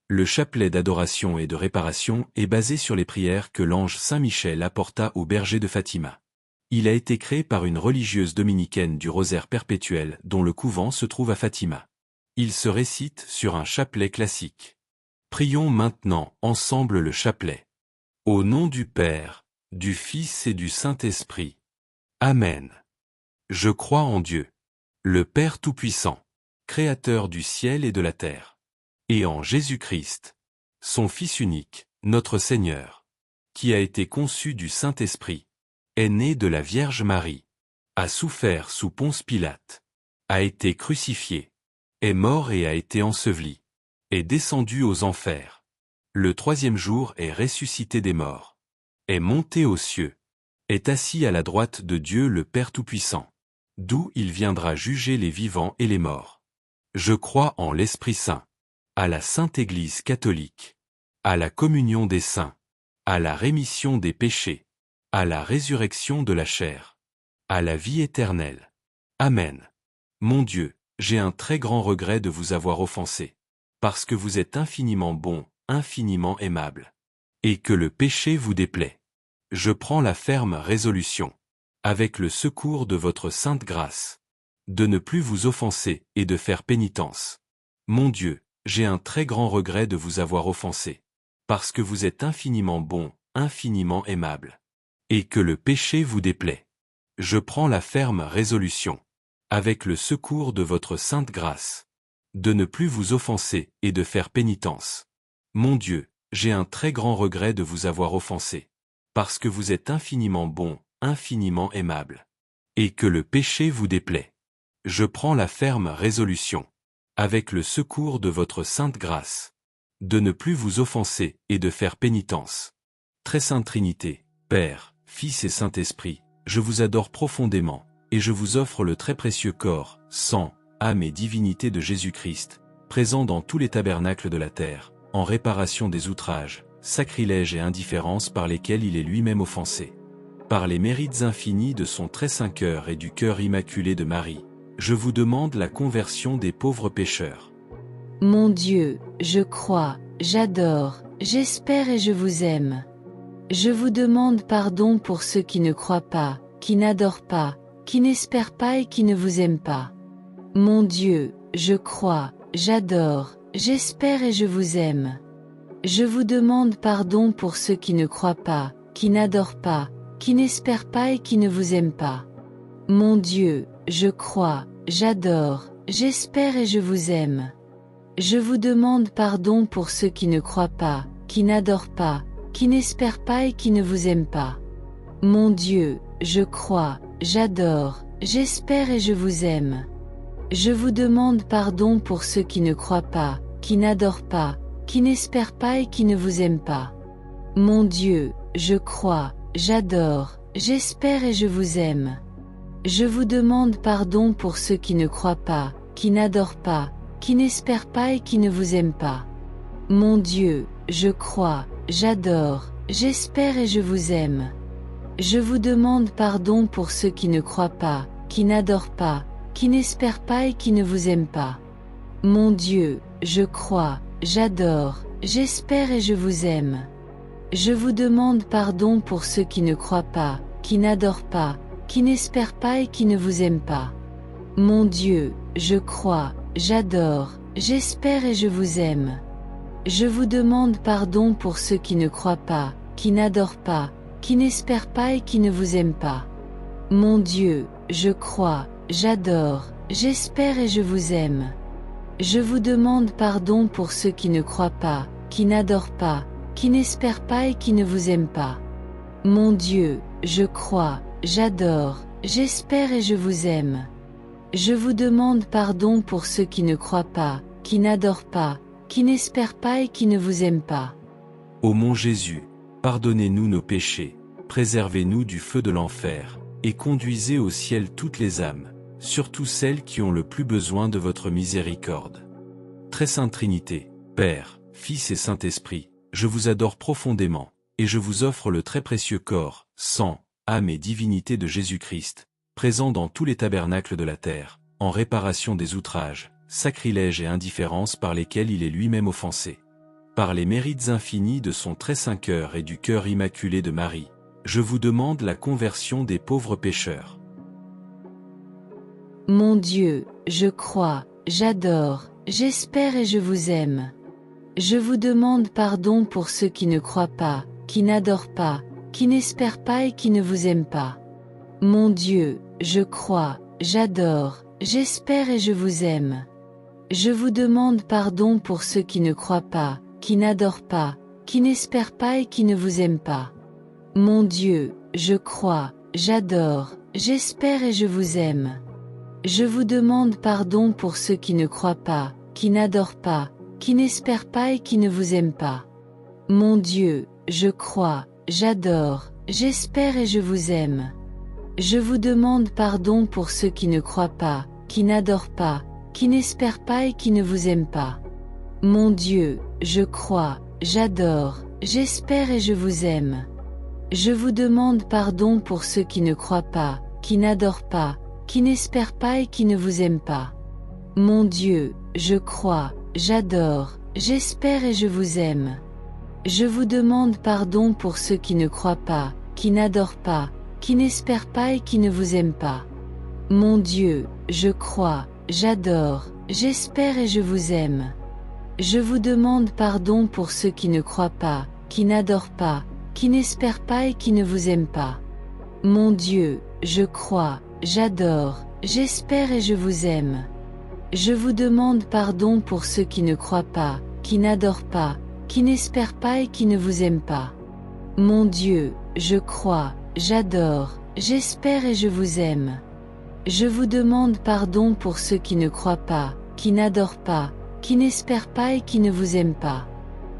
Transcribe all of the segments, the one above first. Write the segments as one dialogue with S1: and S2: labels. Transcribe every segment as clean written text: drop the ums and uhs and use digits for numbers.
S1: Le chapelet d'adoration et de réparation est basé sur les prières que l'ange Saint Michel apporta au berger de Fatima. Il a été créé par une religieuse dominicaine du rosaire perpétuel dont le couvent se trouve à Fatima. Il se récite sur un chapelet classique. Prions maintenant ensemble le chapelet. Au nom du Père, du Fils et du Saint-Esprit. Amen. Je crois en Dieu, le Père Tout-Puissant, Créateur du ciel et de la terre, et en Jésus-Christ, son Fils unique, notre Seigneur, qui a été conçu du Saint-Esprit, est né de la Vierge Marie, a souffert sous Ponce Pilate, a été crucifié, est mort et a été enseveli, est descendu aux enfers. Le troisième jour est ressuscité des morts, est monté aux cieux, est assis à la droite de Dieu le Père Tout-Puissant, d'où il viendra juger les vivants et les morts. Je crois en l'Esprit Saint, à la Sainte Église catholique, à la communion des saints, à la rémission des péchés, à la résurrection de la chair, à la vie éternelle. Amen. Mon Dieu, j'ai un très grand regret de vous avoir offensé, parce que vous êtes infiniment bon, infiniment aimable, et que le péché vous déplaît. Je prends la ferme résolution, avec le secours de votre sainte grâce, de ne plus vous offenser et de faire pénitence. Mon Dieu, j'ai un très grand regret de vous avoir offensé, parce que vous êtes infiniment bon, infiniment aimable, et que le péché vous déplaît. Je prends la ferme résolution, avec le secours de votre sainte grâce, de ne plus vous offenser et de faire pénitence. Mon Dieu, j'ai un très grand regret de vous avoir offensé, parce que vous êtes infiniment bon, infiniment aimable, et que le péché vous déplaît. Je prends la ferme résolution, avec le secours de votre sainte grâce, de ne plus vous offenser et de faire pénitence. Très Sainte Trinité, Père, Fils et Saint-Esprit, je vous adore profondément, et je vous offre le très précieux corps, sang, âme et divinité de Jésus-Christ, présent dans tous les tabernacles de la terre, en réparation des outrages, sacrilèges et indifférences par lesquels il est lui-même offensé. Par les mérites infinis de son très saint cœur et du cœur immaculé de Marie, je vous demande la conversion des pauvres pécheurs.
S2: Mon Dieu, je crois, j'adore, j'espère et je vous aime. Je vous demande pardon pour ceux qui ne croient pas, qui n'adorent pas, qui n'espèrent pas et qui ne vous aiment pas. Mon Dieu, je crois, j'adore, j'espère et je vous aime. Je vous demande pardon pour ceux qui ne croient pas, qui n'adorent pas, qui n'espèrent pas et qui ne vous aiment pas. Mon Dieu, je crois, j'adore, j'espère et je vous aime. Je vous demande pardon pour ceux qui ne croient pas, qui n'adorent pas, qui n'espèrent pas et qui ne vous aiment pas. Mon Dieu, je crois, j'adore, j'espère et je vous aime. Je vous demande pardon pour ceux qui ne croient pas, qui n'adorent pas, qui n'espèrent pas et qui ne vous aiment pas. Mon Dieu, je crois, j'adore, j'espère et je vous aime. Je vous demande pardon pour ceux qui ne croient pas, qui n'adorent pas, qui n'espèrent pas et qui ne vous aiment pas. Mon Dieu, je crois, j'adore, j'espère et je vous aime. Je vous demande pardon pour ceux qui ne croient pas, qui n'adorent pas, qui n'espèrent pas et qui ne vous aiment pas. Mon Dieu, je crois, j'adore, j'espère et je vous aime. Je vous demande pardon pour ceux qui ne croient pas, qui n'adorent pas, qui n'espèrent pas et qui ne vous aiment pas. Mon Dieu, je crois, j'adore, j'espère et je vous aime. Je vous demande pardon pour ceux qui ne croient pas, qui n'adorent pas, qui n'espèrent pas et qui ne vous aiment pas. Mon Dieu, je crois, j'adore, j'espère et je vous aime. Je vous demande pardon pour ceux qui ne croient pas, qui n'adorent pas, qui n'espèrent pas et qui ne vous aiment pas. Mon Dieu, je crois, j'adore, j'espère et je vous aime. Je vous demande pardon pour ceux qui ne croient pas, qui n'adorent pas, qui n'espèrent pas et qui ne vous aiment pas.
S1: Ô mon Jésus, pardonnez-nous nos péchés, préservez-nous du feu de l'enfer, et conduisez au ciel toutes les âmes, surtout celles qui ont le plus besoin de votre miséricorde. Très Sainte Trinité, Père, Fils et Saint-Esprit, je vous adore profondément, et je vous offre le très précieux corps, sang, âme et divinité de Jésus-Christ, présent dans tous les tabernacles de la terre, en réparation des outrages, sacrilèges et indifférences par lesquels il est lui-même offensé. Par les mérites infinis de son très saint cœur et du cœur immaculé de Marie, je vous demande la conversion des pauvres pécheurs.
S2: Mon Dieu, je crois, j'adore, j'espère et je vous aime. Je vous demande pardon pour ceux qui ne croient pas, qui n'adorent pas, qui n'espèrent pas et qui ne vous aiment pas. Mon Dieu, je crois, j'adore, j'espère et je vous aime. Je vous demande pardon pour ceux qui ne croient pas, qui n'adorent pas, qui n'espèrent pas et qui ne vous aiment pas. Mon Dieu, je crois, j'adore, j'espère et je vous aime. Je vous demande pardon pour ceux qui ne croient pas, qui n'adorent pas, qui n'espèrent pas et qui ne vous aiment pas. Mon Dieu, je crois, j'adore, j'espère et je vous aime. Je vous demande pardon pour ceux qui ne croient pas, qui n'adorent pas, qui n'espèrent pas et qui ne vous aiment pas. Mon Dieu, je crois, j'adore, j'espère et je vous aime. Je vous demande pardon pour ceux qui ne croient pas, qui n'adorent pas, qui n'espèrent pas et qui ne vous aiment pas. Mon Dieu, je crois, j'adore, j'espère et je vous aime. Je vous demande pardon pour ceux qui ne croient pas, qui n'adorent pas, qui n'espèrent pas et qui ne vous aiment pas. Mon Dieu, je crois, j'adore, j'espère et je vous aime. Je vous demande pardon pour ceux qui ne croient pas, qui n'adorent pas, qui n'espèrent pas et qui ne vous aiment pas. Mon Dieu, je crois, j'adore, j'espère et je vous aime. Je vous demande pardon pour ceux qui ne croient pas, qui n'adorent pas, qui n'espèrent pas et qui ne vous aiment pas. Mon Dieu, je crois, j'adore, j'espère et je vous aime. Je vous demande pardon pour ceux qui ne croient pas, qui n'adorent pas, qui n'espèrent pas et qui ne vous aiment pas.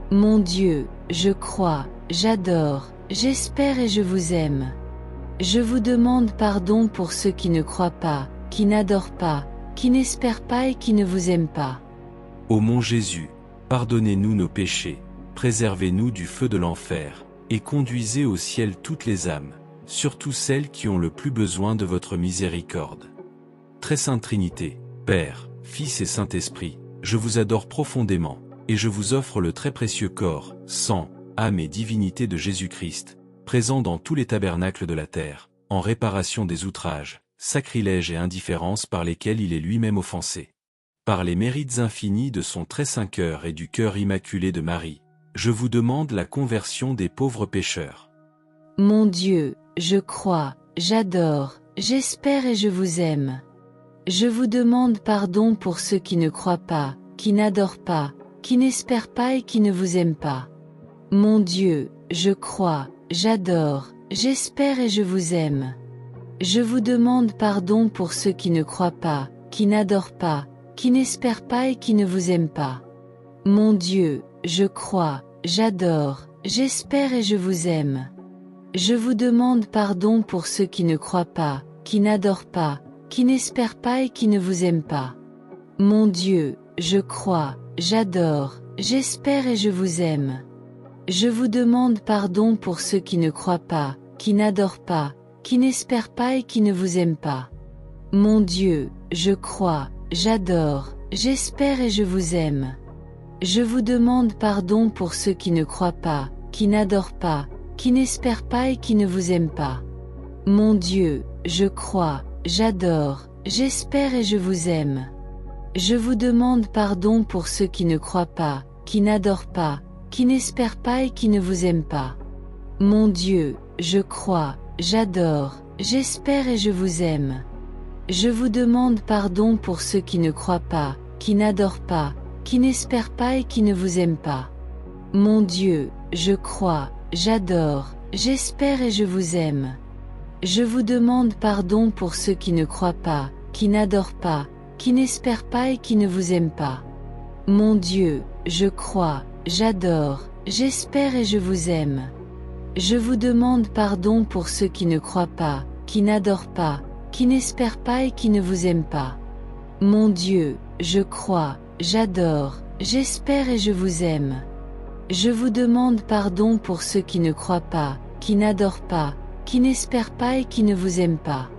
S2: Mon Dieu, je crois, j'adore, j'espère et je vous aime. Je vous demande pardon pour ceux qui ne croient pas, qui n'adorent pas, qui n'espèrent pas et qui ne vous aiment pas.
S1: Ô mon Jésus, pardonnez-nous nos péchés, préservez-nous du feu de l'enfer, et conduisez au ciel toutes les âmes, surtout celles qui ont le plus besoin de votre miséricorde. Très Sainte Trinité, Père, Fils et Saint-Esprit, je vous adore profondément, et je vous offre le très précieux corps, sang, âme et divinité de Jésus-Christ, présent dans tous les tabernacles de la terre, en réparation des outrages, sacrilèges et indifférences par lesquels il est lui-même offensé. Par les mérites infinis de son très saint cœur et du cœur immaculé de Marie, je vous demande la conversion des pauvres pécheurs.
S2: Mon Dieu, je crois, j'adore, j'espère et je vous aime. Je vous demande pardon pour ceux qui ne croient pas, qui n'adorent pas, qui n'espèrent pas et qui ne vous aiment pas. Mon Dieu, je crois, j'adore, j'espère et je vous aime. Je vous demande pardon pour ceux qui ne croient pas, qui n'adorent pas, qui n'espèrent pas et qui ne vous aiment pas. Mon Dieu, je crois, j'adore, j'espère et je vous aime. Je vous demande pardon pour ceux qui ne croient pas, qui n'adorent pas, qui n'espèrent pas et qui ne vous aiment pas. Mon Dieu, je crois, j'adore, j'espère et je vous aime. Je vous demande pardon pour ceux qui ne croient pas, qui n'adorent pas, qui n'espèrent pas et qui ne vous aiment pas. Mon Dieu, je crois, j'adore, j'espère et je vous aime. Je vous demande pardon pour ceux qui ne croient pas, qui n'adorent pas, qui n'espèrent pas et qui ne vous aiment pas. Mon Dieu, je crois, j'adore, j'espère et je vous aime. Je vous demande pardon pour ceux qui ne croient pas, qui n'adorent pas, qui n'espèrent pas et qui ne vous aiment pas. Mon Dieu, je crois, j'adore, j'espère et je vous aime. Je vous demande pardon pour ceux qui ne croient pas, qui n'adorent pas, qui n'espèrent pas et qui ne vous aiment pas. Mon Dieu, je crois, j'adore, j'espère et je vous aime. Je vous demande pardon pour ceux qui ne croient pas, qui n'adorent pas, qui n'espèrent pas et qui ne vous aiment pas. Mon Dieu, je crois, j'adore, j'espère et je vous aime. Je vous demande pardon pour ceux qui ne croient pas, qui n'adorent pas, qui n'espèrent pas et qui ne vous aiment pas. Mon Dieu, je crois, j'adore, j'espère et je vous aime. Je vous demande pardon pour ceux qui ne croient pas, qui n'adorent pas, qui n'espèrent pas et qui ne vous aiment pas.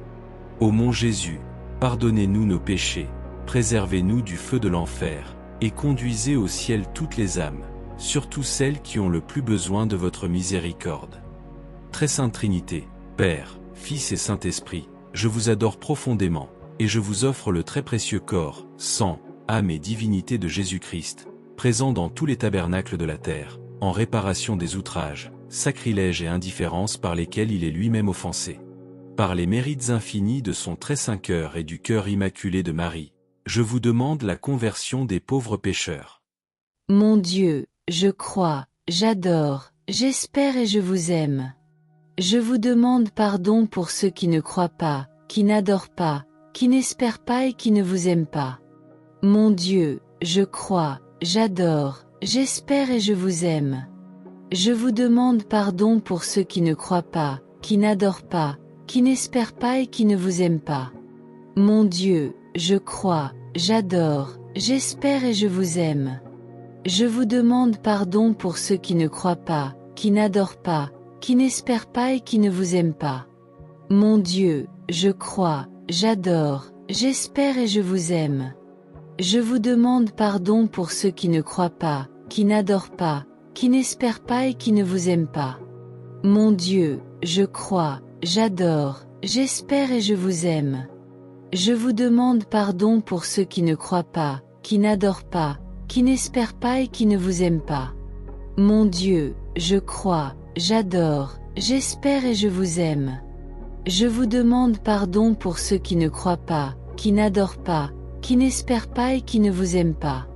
S1: Ô mon Jésus, pardonnez-nous nos péchés, préservez-nous du feu de l'enfer, et conduisez au ciel toutes les âmes, surtout celles qui ont le plus besoin de votre miséricorde. Très sainte Trinité, Père, Fils et Saint-Esprit, je vous adore profondément, et je vous offre le très précieux corps, sang, âme et divinité de Jésus-Christ, présent dans tous les tabernacles de la terre, en réparation des outrages, sacrilèges et indifférences par lesquels il est lui-même offensé. Par les mérites infinis de son très saint cœur et du cœur immaculé de Marie, je vous demande la conversion des pauvres pécheurs.
S2: Mon Dieu, je crois, j'adore, j'espère et je vous aime. Je vous demande pardon pour ceux qui ne croient pas, qui n'adorent pas, qui n'espèrent pas et qui ne vous aiment pas. Mon Dieu, je crois, j'adore, j'espère et je vous aime. Je vous demande pardon pour ceux qui ne croient pas, qui n'adorent pas, qui n'espèrent pas et qui ne vous aiment pas. Mon Dieu, je crois, j'adore, j'espère et je vous aime. Je vous demande pardon pour ceux qui ne croient pas, qui n'adorent pas, qui n'espèrent pas et qui ne vous aiment pas. Mon Dieu, je crois, j'adore, j'espère et je vous aime. Je vous demande pardon pour ceux qui ne croient pas, qui n'adorent pas, qui n'espèrent pas et qui ne vous aiment pas. Mon Dieu, je crois, j'adore, j'espère et je vous aime. Je vous demande pardon pour ceux qui ne croient pas, qui n'adorent pas, qui n'espèrent pas et qui ne vous aiment pas. Mon Dieu, je crois, j'adore, j'espère et je vous aime. Je vous demande pardon pour ceux qui ne croient pas, qui n'adorent pas, qui n'espèrent pas et qui ne vous aiment pas.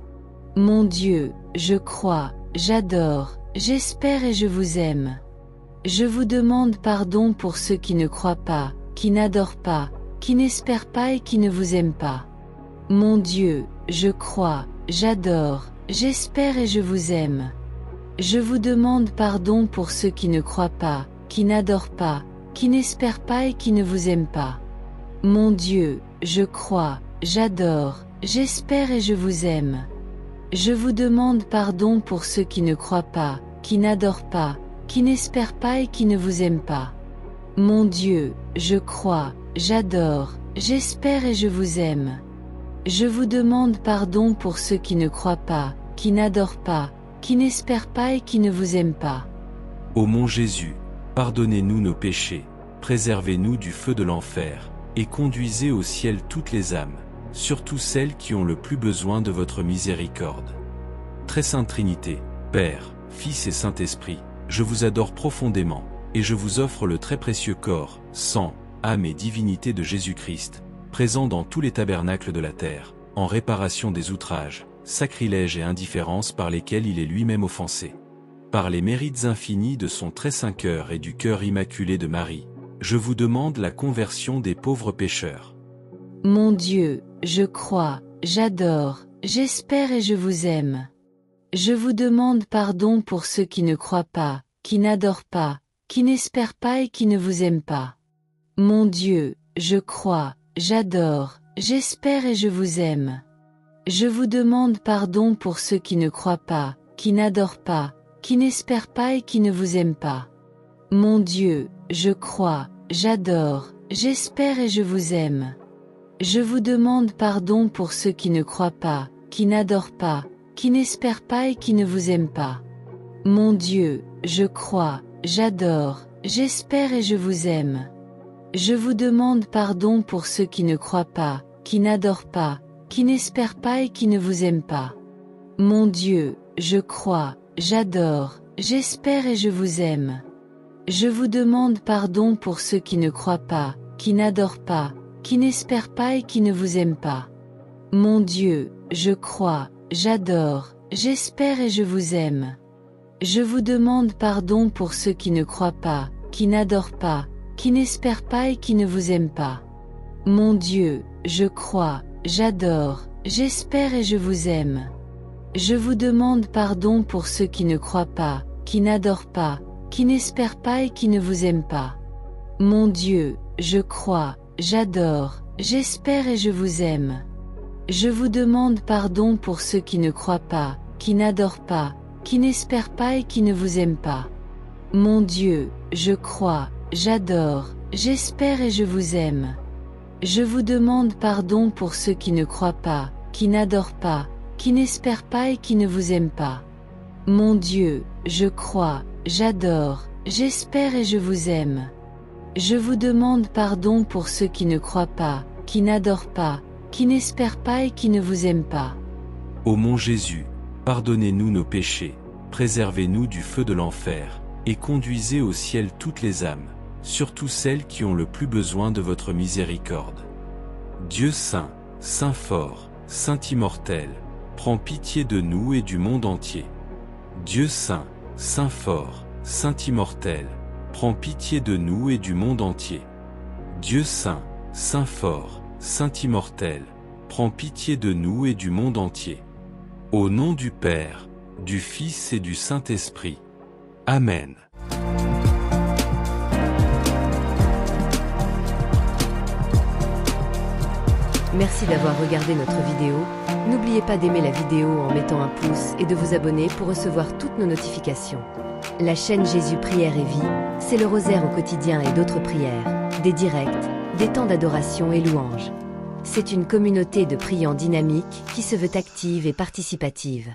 S2: Mon Dieu, je crois, j'adore, j'espère et je vous aime. Je vous demande pardon pour ceux qui ne croient pas, qui n'adorent pas, qui n'espèrent pas et qui ne vous aiment pas. Mon Dieu, je crois, j'adore, j'espère et je vous aime. Je vous demande pardon pour ceux qui ne croient pas, qui n'adorent pas, qui n'espèrent pas et qui ne vous aiment pas. Mon Dieu, je crois, j'adore, j'espère et je vous aime. Je vous demande pardon pour ceux qui ne croient pas, qui n'adorent pas, qui n'espèrent pas et qui ne vous aiment pas. Mon Dieu, je crois, j'adore, j'espère et je vous aime. Je vous demande pardon pour ceux qui ne croient pas, qui n'adorent pas, qui n'espèrent pas et qui ne vous aiment pas.
S1: Ô mon Jésus, pardonnez-nous nos péchés, préservez-nous du feu de l'enfer, et conduisez au ciel toutes les âmes, surtout celles qui ont le plus besoin de votre miséricorde. Très sainte Trinité, Père, Fils et Saint-Esprit, je vous adore profondément, et je vous offre le très précieux corps, sang, âme et divinité de Jésus-Christ, présent dans tous les tabernacles de la terre, en réparation des outrages, sacrilèges et indifférences par lesquels il est lui-même offensé. Par les mérites infinis de son très saint cœur et du cœur immaculé de Marie, je vous demande la conversion des pauvres pécheurs.
S2: Mon Dieu, je crois, j'adore, j'espère et je vous aime. Je vous demande pardon pour ceux qui ne croient pas, qui n'adorent pas, qui n'espèrent pas et qui ne vous aiment pas. Mon Dieu, je crois, j'adore, j'espère et je vous aime. Je vous demande pardon pour ceux qui ne croient pas, qui n'adorent pas, qui n'espèrent pas et qui ne vous aiment pas. Mon Dieu, je crois, j'adore, j'espère et je vous aime. Je vous demande pardon pour ceux qui ne croient pas, qui n'adorent pas, qui n'espèrent pas et qui ne vous aiment pas. Mon Dieu, je crois, j'adore, j'espère et je vous aime. Je vous demande pardon pour ceux qui ne croient pas, qui n'adorent pas, qui n'espèrent pas et qui ne vous aiment pas. Mon Dieu, je crois, j'adore, j'espère et je vous aime. Je vous demande pardon pour ceux qui ne croient pas, qui n'adorent pas, qui n'espèrent pas et qui ne vous aiment pas. Mon Dieu, je crois, j'adore, j'espère et je vous aime. Je vous demande pardon pour ceux qui ne croient pas, qui n'adorent pas, qui n'espèrent pas et qui ne vous aiment pas. Mon Dieu, je crois, j'adore, j'espère et je vous aime. Je vous demande pardon pour ceux qui ne croient pas, qui n'adorent pas, qui n'espèrent pas et qui ne vous aiment pas. Mon Dieu, je crois, j'adore, j'espère et je vous aime. Je vous demande pardon pour ceux qui ne croient pas, qui n'adorent pas, qui n'espèrent pas et qui ne vous aiment pas. Mon Dieu, je crois, j'adore, j'espère et je vous aime. Je vous demande pardon pour ceux qui ne croient pas, qui n'adorent pas, qui n'espèrent pas et qui ne vous aiment pas. Mon Dieu, je crois, j'adore, j'espère et je vous aime. Je vous demande pardon pour ceux qui ne croient pas, qui n'adorent pas, qui n'espèrent pas et qui ne vous aiment pas.
S1: Ô mon Jésus, pardonnez-nous nos péchés, préservez-nous du feu de l'enfer, et conduisez au ciel toutes les âmes, surtout celles qui ont le plus besoin de votre miséricorde. Dieu saint, saint fort, saint immortel, prends pitié de nous et du monde entier. Dieu saint, saint fort, saint immortel, prends pitié de nous et du monde entier. Dieu saint, saint fort, saint immortel, prends pitié de nous et du monde entier. Au nom du Père, du Fils et du Saint-Esprit. Amen.
S3: Merci d'avoir regardé notre vidéo. N'oubliez pas d'aimer la vidéo en mettant un pouce et de vous abonner pour recevoir toutes nos notifications. La chaîne Jésus Prière et Vie, c'est le rosaire au quotidien et d'autres prières, des directs, des temps d'adoration et louanges. C'est une communauté de priants dynamique qui se veut active et participative.